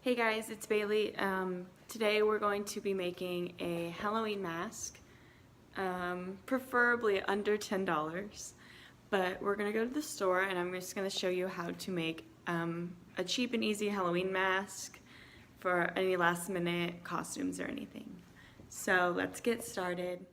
Hey guys, it's Bailey. Today we're going to be making a Halloween mask, preferably under $10, but we're going to go to the store and I'm just going to show you how to make a cheap and easy Halloween mask for any last minute costumes or anything. So let's get started.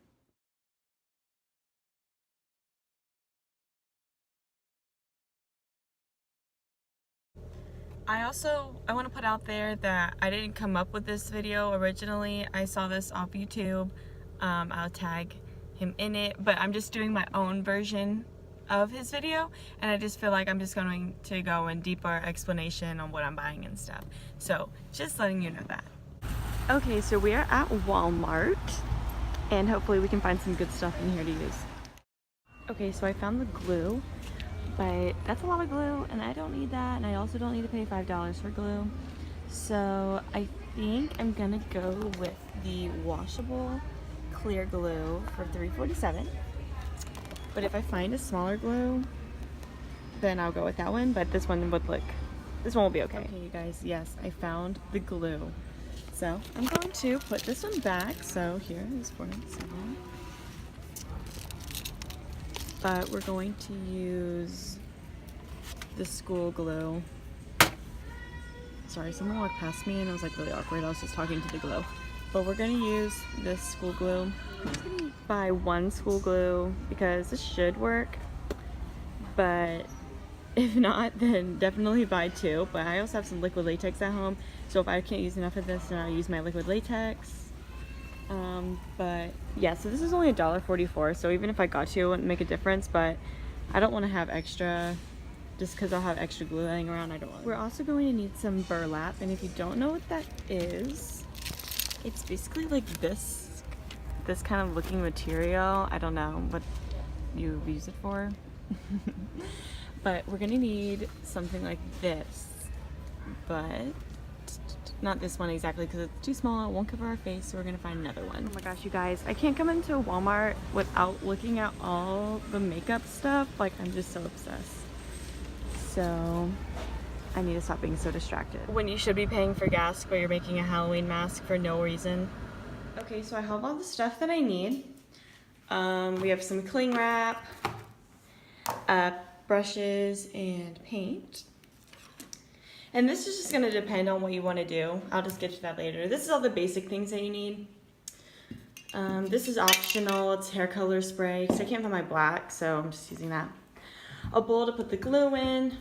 I want to put out there that I didn't come up with this video originally. I saw this off YouTube. I'll tag him in it, but I'm just doing my own version of his video, and I just feel like I'm just going to go in deeper explanation on what I'm buying and stuff. So just letting you know that. Okay, so we are at Walmart, and hopefully we can find some good stuff in here to use. Okay, so I found the glue. But that's a lot of glue and I don't need that, and I also don't need to pay $5 for glue. So I think I'm gonna go with the washable clear glue for $3.47. But if I find a smaller glue, then I'll go with that one. But this one will be okay. Okay, you guys, yes, I found the glue. So I'm going to put this one back. So here is $4.97. But we're going to use the school glue. Sorry, someone walked past me and it was like really awkward. I was just talking to the glue. But we're gonna use this school glue. I'm just gonna buy one school glue because this should work. But if not, then definitely buy two. But I also have some liquid latex at home. So if I can't use enough of this, then I'll use my liquid latex. But yeah, so this is only $1.44, so even if I got to, it wouldn't make a difference, but I don't want to have extra, just because I'll have extra glue laying around. I don't want it. We're also going to need some burlap, and if you don't know what that is, it's basically like this kind of looking material. I don't know what you use it for, but we're going to need something like this, but not this one exactly because it's too small. It won't cover our face, so we're gonna find another one. Oh my gosh, you guys, I can't come into Walmart without looking at all the makeup stuff. Like, I'm just so obsessed. So I need to stop being so distracted when you should be paying for gas, but you're making a Halloween mask for no reason. Okay, so I have all the stuff that I need. We have some cling wrap, brushes, and paint. And this is just gonna depend on what you wanna do. I'll just get to that later. This is all the basic things that you need. This is optional, it's hair color spray, because I can't find my black, so I'm just using that. A bowl to put the glue in,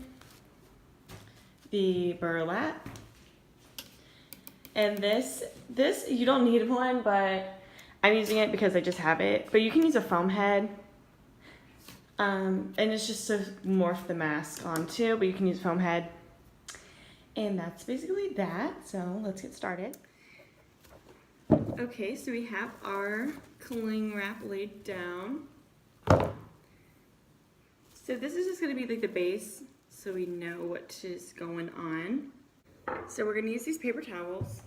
the burlap, and this you don't need one, but I'm using it because I just have it. But you can use a foam head, and it's just to morph the mask onto, but you can use a foam head. And that's basically that, so let's get started. Okay, so we have our cling wrap laid down. So this is just gonna be like the base, so we know what is going on. So we're gonna use these paper towels.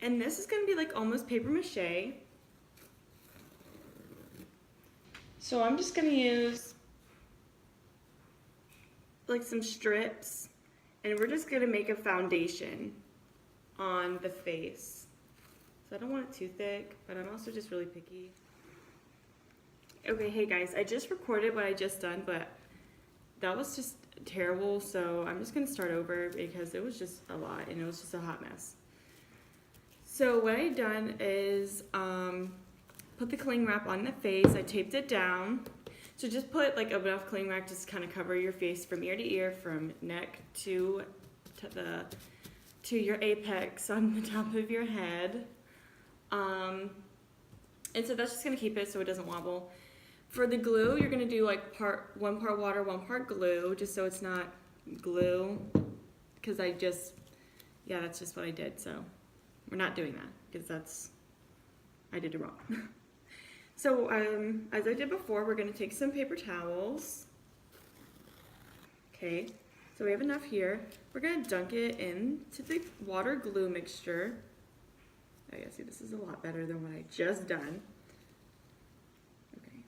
And this is gonna be like almost paper mache. So I'm just gonna use like some strips, and we're just gonna make a foundation on the face. So I don't want it too thick, but I'm also just really picky. Okay, hey guys, I just recorded what I just done, but that was just terrible, so I'm just gonna start over because it was just a lot and it was just a hot mess. So what I done is put the cling wrap on the face. I taped it down. So just put like enough cling wrap just kind of cover your face from ear to ear, from neck to your apex on the top of your head. And so that's just gonna keep it so it doesn't wobble. For the glue, you're gonna do like one part water, one part glue, just so it's not glue. Because that's just what I did. So we're not doing that because I did it wrong. So as I did before, we're gonna take some paper towels. Okay, so we have enough here. We're gonna dunk it into the water glue mixture. I guess, see, this is a lot better than what I just done. Okay,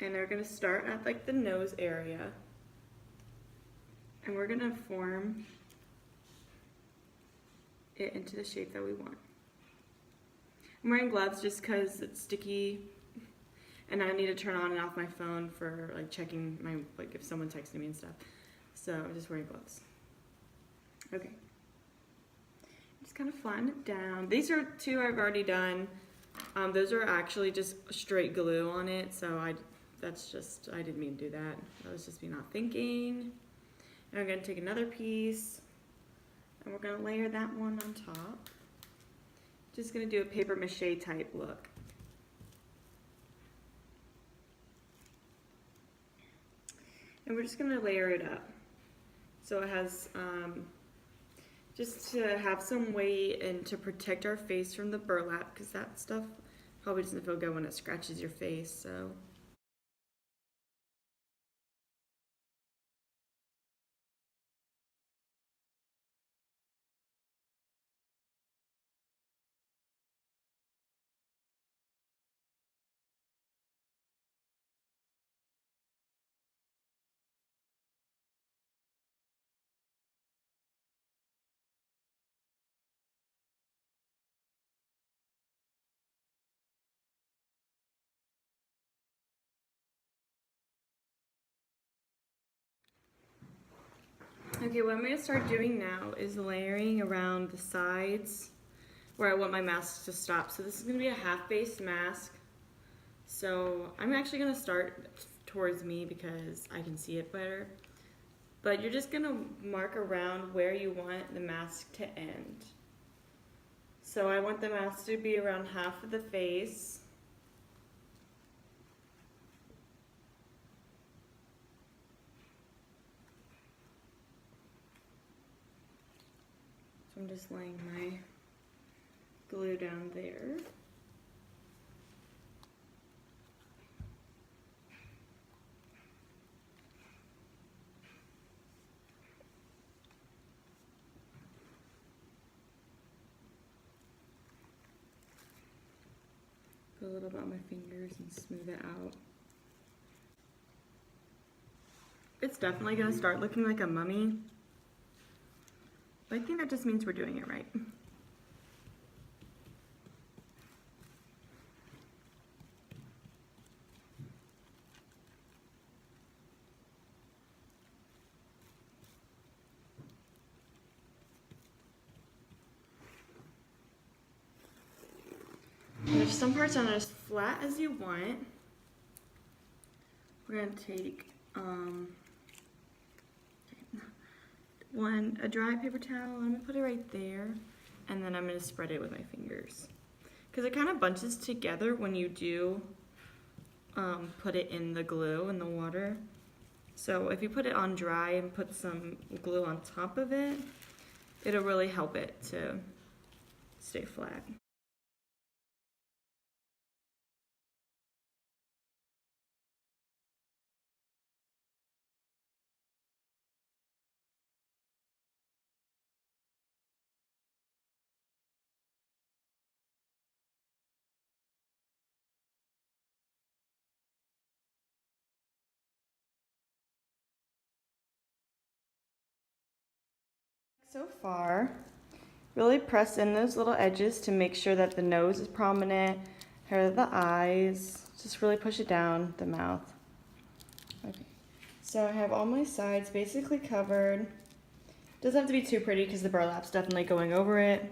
and we're gonna start at like the nose area. And we're gonna form it into the shape that we want. I'm wearing gloves just because it's sticky and I need to turn on and off my phone for like checking my, like if someone texted me and stuff. So I'm just wearing gloves. Okay. Just kind of flatten it down. These are two I've already done. Those are actually just straight glue on it, so I didn't mean to do that. That was just me not thinking. And I'm gonna take another piece and we're gonna layer that one on top. Just gonna do a paper mache type look. And we're just gonna layer it up. So it has, just to have some weight and to protect our face from the burlap, because that stuff probably doesn't feel good when it scratches your face, so. Okay, what I'm gonna start doing now is layering around the sides where I want my mask to stop. So this is gonna be a half-base mask. So I'm actually gonna start towards me because I can see it better. But you're just gonna mark around where you want the mask to end. So I want the mask to be around half of the face. So I'm just laying my glue down there. Put a little bit on my fingers and smooth it out. It's definitely gonna start looking like a mummy, but I think that just means we're doing it right. There's some parts on it as flat as you want. We're gonna take a dry paper towel. I'm gonna put it right there, and then I'm gonna spread it with my fingers because it kind of bunches together when you do put it in the glue in the water. So if you put it on dry and put some glue on top of it, it'll really help it to stay flat. So far, really press in those little edges to make sure that the nose is prominent, here are the eyes, just really push it down the mouth. Okay, so I have all my sides basically covered. Doesn't have to be too pretty because the burlap's definitely going over it,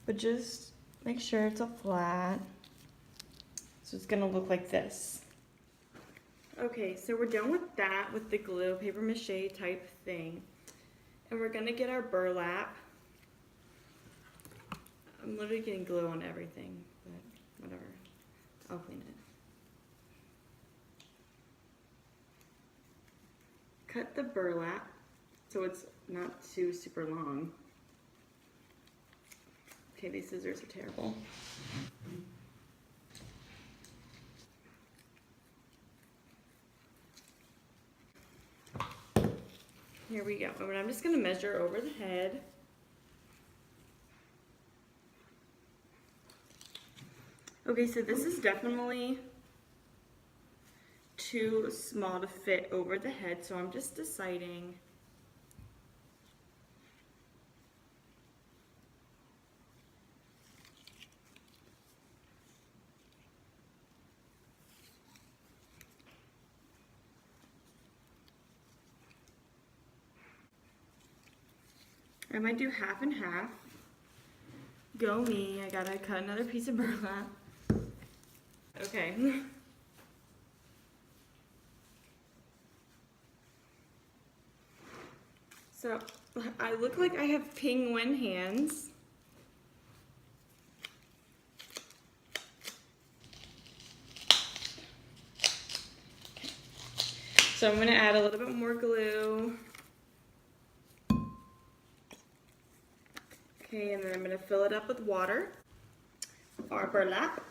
but just make sure it's all flat. So it's gonna look like this. Okay, so we're done with that, with the glue, paper mache type thing. And we're gonna get our burlap. I'm literally getting glue on everything, but whatever. I'll clean it. Cut the burlap so it's not too super long. Okay, these scissors are terrible. Here we go. And I'm just gonna measure over the head. Okay, so this is definitely too small to fit over the head, so I'm just deciding I might do half and half. Go me, I gotta cut another piece of burlap. Okay. So, I look like I have penguin hands. So I'm gonna add a little bit more glue. Okay, and then I'm gonna fill it up with water, our burlap.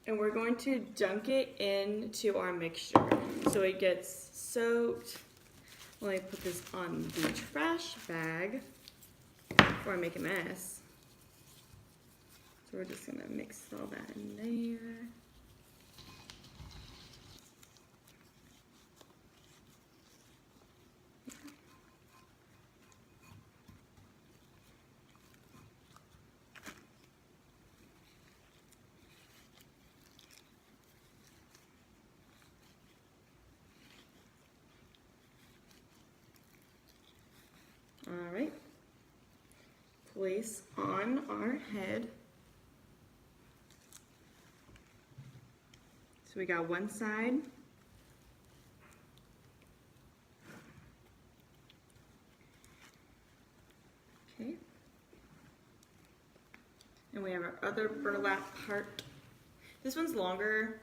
And we're going to dunk it into our mixture so it gets soaked. Let me put this on the trash bag before I make a mess. So we're just gonna mix all that in there. All right, place on our head. So we got one side. Okay. And we have our other burlap part. This one's longer,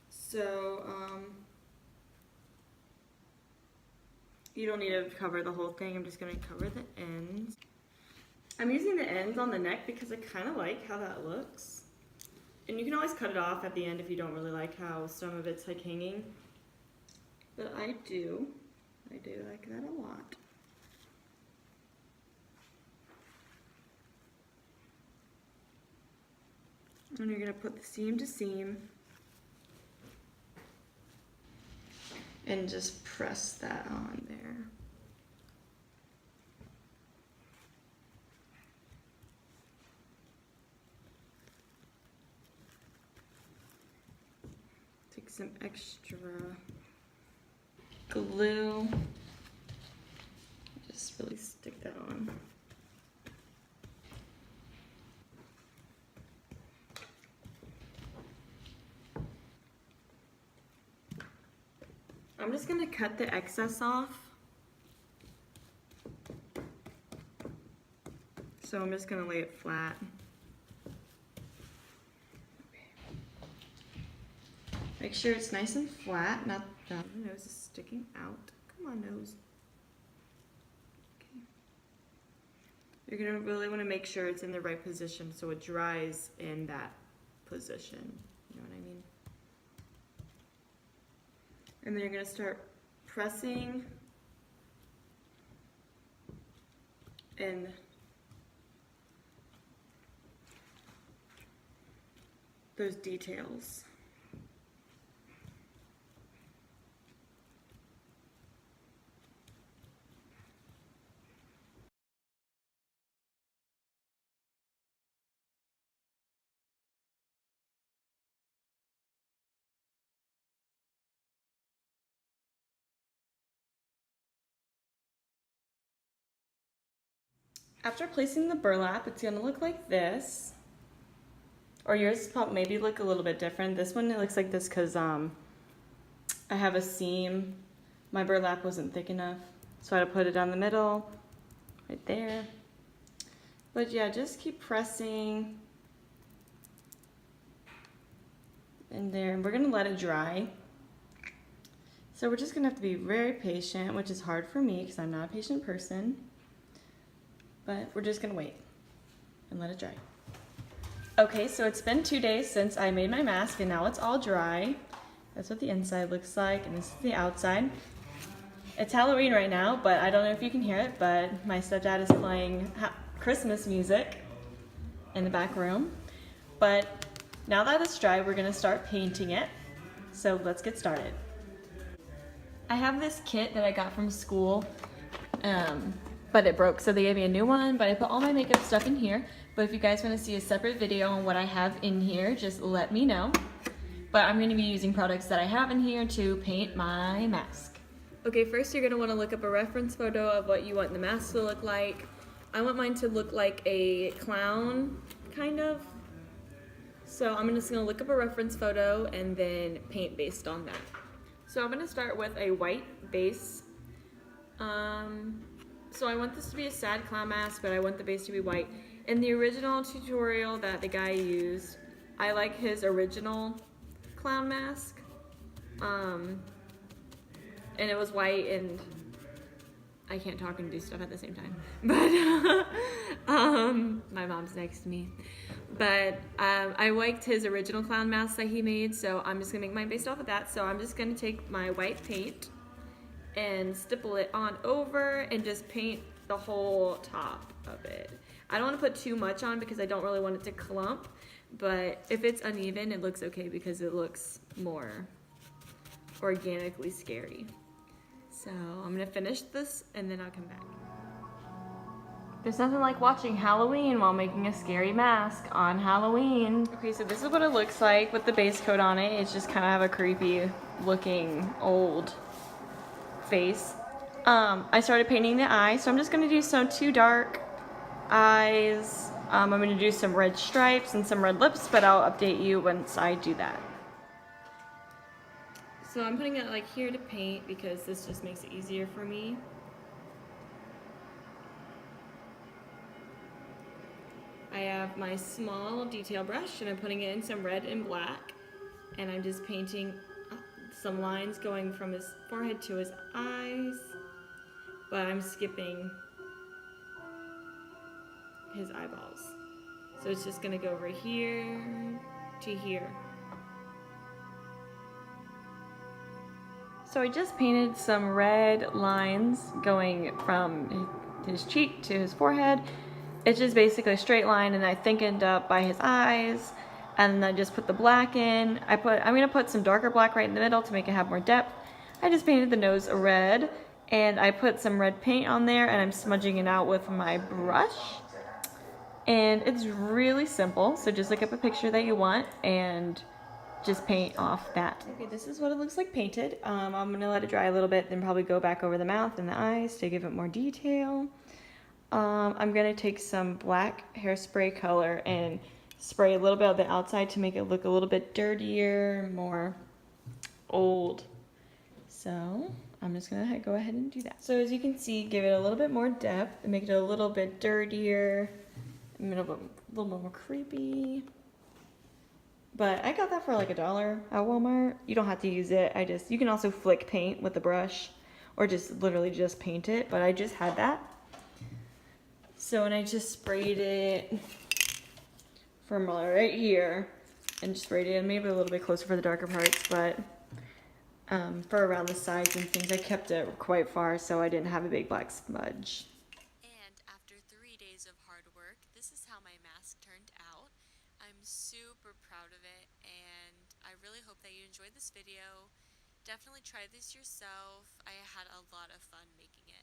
so you don't need to cover the whole thing. I'm just gonna cover the ends. I'm using the ends on the neck because I kind of like how that looks. And you can always cut it off at the end if you don't really like how some of it's like hanging. But I do like that a lot. And you're gonna put the seam to seam and just press that on there. Take some extra glue, just really stick that on. I'm just gonna cut the excess off. So I'm just gonna lay it flat. Make sure it's nice and flat, not the nose is sticking out. Come on, nose. Okay. You're gonna really wanna make sure it's in the right position so it dries in that position. You know what I mean? And then you're gonna start pressing in those details. After placing the burlap, it's gonna look like this. Or yours probably maybe look a little bit different. This one, it looks like this because I have a seam. My burlap wasn't thick enough. So I had to put it down the middle, right there. But yeah, just keep pressing in there. And we're gonna let it dry. So we're just gonna have to be very patient, which is hard for me because I'm not a patient person. But we're just gonna wait and let it dry. Okay, so it's been 2 days since I made my mask and now it's all dry. That's what the inside looks like and this is the outside. It's Halloween right now, but I don't know if you can hear it, but my stepdad is playing Christmas music in the back room. But now that it's dry, we're gonna start painting it. So let's get started. I have this kit that I got from school. But it broke, so they gave me a new one, but I put all my makeup stuff in here. But if you guys want to see a separate video on what I have in here, just let me know. But I'm going to be using products that I have in here to paint my mask. Okay, first you're gonna wanna look up a reference photo of what you want the mask to look like. I want mine to look like a clown, kind of. So I'm just gonna look up a reference photo and then paint based on that. So I'm gonna start with a white base. So I want this to be a sad clown mask, but I want the base to be white. In the original tutorial that the guy used, I like his original clown mask. And it was white, and I can't talk and do stuff at the same time. But my mom's next to me. But I liked his original clown mask that he made, so I'm just gonna make mine based off of that. So I'm just gonna take my white paint and stipple it on over and just paint the whole top of it. I don't want to put too much on because I don't really want it to clump, but if it's uneven, it looks okay because it looks more organically scary. So I'm gonna finish this and then I'll come back. There's nothing like watching Halloween while making a scary mask on Halloween. Okay, so this is what it looks like with the base coat on it. It's just kind of have a creepy looking old face. I started painting the eyes, so I'm just gonna do some 2 dark eyes. I'm gonna do some red stripes and some red lips, but I'll update you once I do that. So I'm putting it like here to paint because this just makes it easier for me. I have my small detail brush and I'm putting it in some red and black, and I'm just painting some lines going from his forehead to his eyes, but I'm skipping his eyeballs. So it's just gonna go over here to here. So I just painted some red lines going from his cheek to his forehead. It's just basically a straight line, and I thickened up by his eyes, and I just put the black in. I'm gonna put some darker black right in the middle to make it have more depth. I just painted the nose red, and I put some red paint on there, and I'm smudging it out with my brush. And it's really simple, so just look up a picture that you want and just paint off that. Okay, this is what it looks like painted. I'm gonna let it dry a little bit, then probably go back over the mouth and the eyes to give it more detail. I'm gonna take some black hairspray color and spray a little bit on the outside to make it look a little bit dirtier, more old. So I'm just gonna go ahead and do that. So as you can see, give it a little bit more depth and make it a little bit dirtier, a little more creepy. But I got that for like $1 at Walmart. You don't have to use it. You can also flick paint with the brush or just literally just paint it, but I just had that. So, and I just sprayed it from right here and just sprayed it and maybe a little bit closer for the darker parts, but for around the sides and things, I kept it quite far so I didn't have a big black smudge. And after 3 days of hard work, this is how my mask turned out. I'm super proud of it, and I really hope that you enjoyed this video. Definitely try this yourself. I had a lot of fun making it.